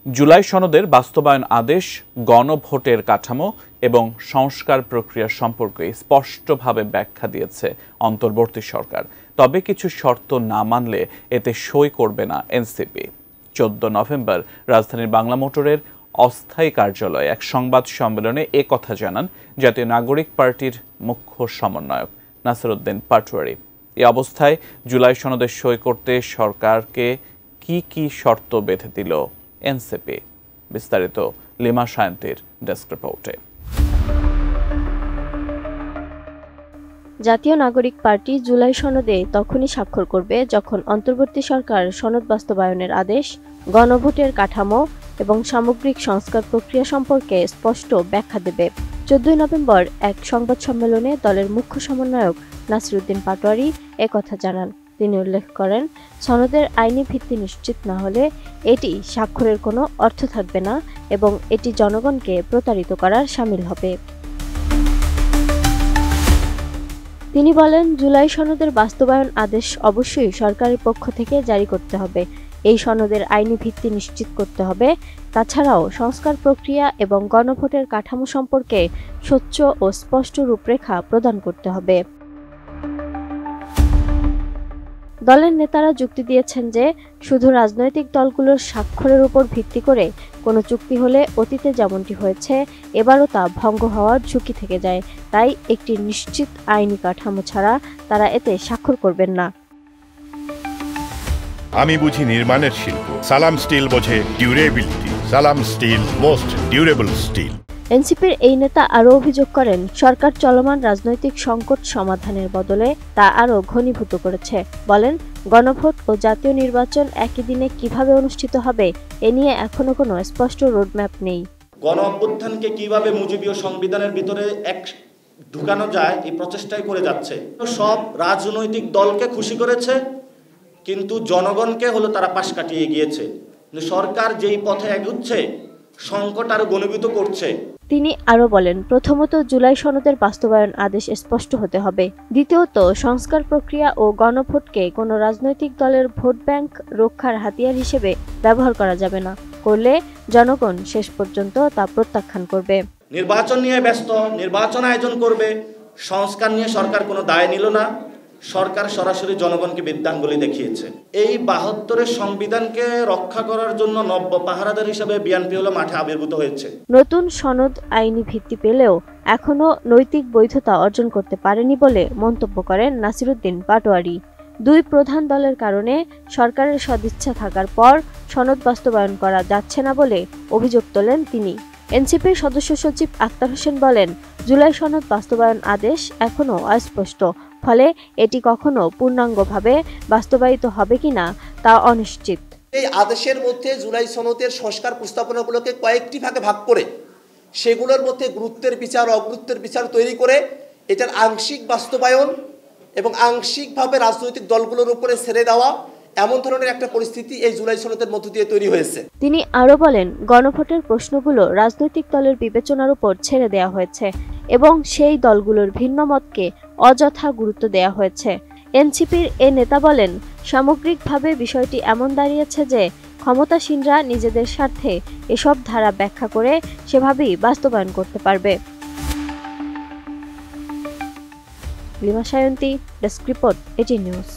জুলাই সনদের বাস্তবায়ন আদেশ, গণভোটের কাঠামো এবং সংস্কার প্রক্রিয়া সম্পর্কে স্পষ্টভাবে ব্যাখ্যা দিয়েছে অন্তর্বর্তী সরকার। তবে কিছু শর্ত না মানলে এতে সই করবে না এনসিপি। 14 নভেম্বর রাজধানীর বাংলা মোটরের অস্থায়ী কার্যালয়ে এক সংবাদ সম্মেলনে কথা জানান জাতীয় নাগরিক পার্টির মুখ্য সমন্বয়ক নাসিরউদ্দিন পাটোয়ারী। এই অবস্থায় জুলাই সনদে সই করতে সরকারকে কি শর্ত বেঁধে দিল এনসিপি? বিস্তারিত লিমা সায়ন্তীর ডেস্ক রিপোর্টে। জাতীয় নাগরিক পার্টি জুলাই সনদে তখনই স্বাক্ষর করবে যখন অন্তর্বর্তী সরকার সনদ বাস্তবায়নের আদেশ, গণভোটের কাঠামো এবং সামগ্রিক সংস্কার প্রক্রিয়া সম্পর্কে স্পষ্ট ব্যাখ্যা দেবে। 14 নভেম্বর এক সংবাদ সম্মেলনে দলের মুখ্য সমন্বয়ক নাসিরউদ্দিন পাটোয়ারী একথা জানান। তিনি উল্লেখ করেন, সনদের আইনি ভিত্তি নিশ্চিত না হলে এটি স্বাক্ষরের কোনো অর্থ থাকবে না এবং এটি জনগণকে প্রতারিত করার শামিল হবে। তিনি বলেন, জুলাই সনদের বাস্তবায়ন আদেশ অবশ্যই সরকারের পক্ষ থেকে জারি করতে হবে। এই সনদের আইনি ভিত্তি নিশ্চিত করতে হবে। তাছাড়াও সংস্কার প্রক্রিয়া এবং গণভোটের কাঠামো সম্পর্কে স্বচ্ছ ও স্পষ্ট রূপরেখা প্রদান করতে হবে। দলের নেতারা যুক্তি দিয়েছেন যে শুধু রাজনৈতিক দলগুলোর স্বাক্ষরের উপর ভিত্তি করে কোনো চুক্তি হলে অতীতে যেমনটি হয়েছে এবারও তা ভঙ্গ হওয়ার ঝুঁকি থেকে যায়। তাই একটি নিশ্চিত আইনি কাঠামো ছাড়া তারা এতে স্বাক্ষর করবেন না। আমি বুঝি নির্মাণের শিল্প, সালাম স্টিল বোঝে ডিউরেবিলিটি। সালাম স্টিল, মোস্ট ডিউরেবল স্টিল। এনসিপির এই নেতা আরও অভিযোগ করেন, সরকার চলমান রাজনৈতিক সংকট সমাধানের বদলে তা আরও ঘনীভূত করেছে। বলেন, গণভোট ও জাতীয় নির্বাচন একই দিনে কিভাবে অনুষ্ঠিত হবে এ নিয়ে এখনো কোনো স্পষ্ট রোডম্যাপ নেই। গণ অভ্যুত্থানকে কিভাবে মুজিবীয় সংবিধানের ভিতরে ঢুকানো যায় এই প্রচেষ্টাই করে যাচ্ছে। সব রাজনৈতিক দলকে খুশি করেছে, কিন্তু জনগণকে তারা পাশ কাটিয়ে গিয়েছে। সরকার যেই পথে এগুচ্ছে সংকট আরো ঘনীভূত করছে। তিনি আরও বলেন, প্রথমত জুলাই সনদের বাস্তবায়ন আদেশ স্পষ্ট হতে হবে। দ্বিতীয়ত সংস্কার প্রক্রিয়া ও গণভোটকে কোনো রাজনৈতিক দলের ভোট ব্যাংক রক্ষার হাতিয়ার হিসেবে ব্যবহার করা যাবে না। করলে জনগণ শেষ পর্যন্ত তা প্রত্যাখ্যান করবে। নির্বাচন নিয়ে ব্যস্ত, নির্বাচন আয়োজন করবে, সংস্কার নিয়ে সরকার কোনো দায় নিল না। সরকার সরাসরি জনগণকে বিদ্যাঙ্গুলি দেখিয়েছে। এই 72-এর সংবিধানকে রক্ষা করার জন্য নব্য পাহারাদার হিসেবে বিএনপি মাঠে আবির্ভূত হয়েছে। নতুন সনদ আইনি ভিত্তি পেলেও এখনো নৈতিক বৈধতা অর্জন করতে পারেনি বলে মন্তব্য করেন নাসিরউদ্দিন পাটোয়ারী। দুই প্রধান দলের কারণে সরকারের সদিচ্ছা থাকার পর সনদ বাস্তবায়ন করা যাচ্ছে না বলে অভিযোগ তোলেন তিনি। এনসিপির সদস্য সচিব আক্তার হোসেন বলেন, জুলাই সনদ বাস্তবায়ন আদেশ এখনো অস্পষ্ট, ফলে এটি কখনো পূর্ণাঙ্গভাবে বাস্তবায়িত হবে কিনা তা অনিশ্চিত। এই আদেশের মধ্যে জুলাই সনদের সংস্কার প্রস্তাবনাগুলোকে কয়েকটি ভাগে ভাগ করে সেগুলোর মধ্যে গুরুত্বের বিচার অগুরুত্বের বিচার তৈরি করে এটার আংশিক বাস্তবায়ন এবং আংশিকভাবে রাজনৈতিক দলগুলোর উপরে ছেড়ে দেওয়া, এমন ধরনের একটা পরিস্থিতি এই জুলাই সনদের মধ্য দিয়ে তৈরি হয়েছে। তিনি আরও বলেন, গণভোটের প্রশ্নগুলো রাজনৈতিক দলের বিবেচনার উপর ছেড়ে দেওয়া হয়েছে এবং সেই দলগুলোর ভিন্ন মতকে অযথা গুরুত্ব দেওয়া হয়েছে। এনসিপির এ নেতা বলেন, সামগ্রিকভাবে বিষয়টি এমন দাঁড়িয়েছে যে ক্ষমতাসীনরা নিজেদের স্বার্থে এসব ধারা ব্যাখ্যা করে সেভাবেই বাস্তবায়ন করতে পারবে। লিমা সায়ন্তী, ডেস্ক রিপোর্ট, এটি নিউজ।